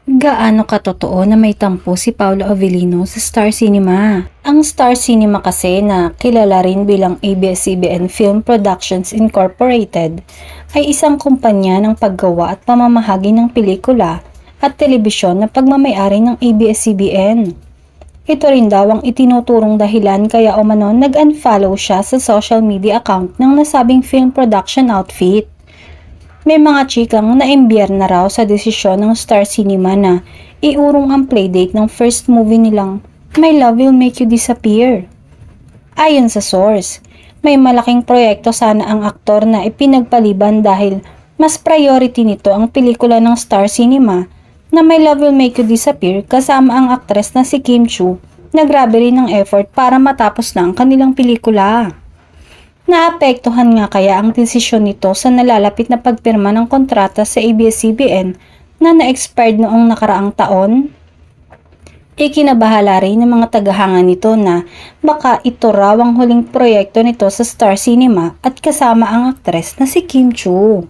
Gaano katotoo na may tampo si Paolo Avellino sa Star Cinema? Ang Star Cinema kasi na kilala rin bilang ABS-CBN Film Productions Incorporated ay isang kumpanya ng paggawa at pamamahagi ng pelikula at telebisyon na pagmamayari ng ABS-CBN. Ito rin daw ang itinuturong dahilan kaya umano nag-unfollow siya sa social media account ng nasabing film production outfit. May mga chikang naimbyar na raw sa desisyon ng Star Cinema na iurong ang playdate ng first movie nilang My Love Will Make You Disappear. Ayon sa source, may malaking proyekto sana ang aktor na ipinagpaliban dahil mas priority nito ang pelikula ng Star Cinema na My Love Will Make You Disappear kasama ang aktres na si Kim Chu na grabe rin ng effort para matapos na ang kanilang pelikula. Naapektuhan nga kaya ang desisyon nito sa nalalapit na pagpirma ng kontrata sa ABS-CBN na na-expired noong nakaraang taon? Ikinabahala rin ng mga tagahanga nito na baka ito raw ang huling proyekto nito sa Star Cinema at kasama ang aktres na si Kim Chu.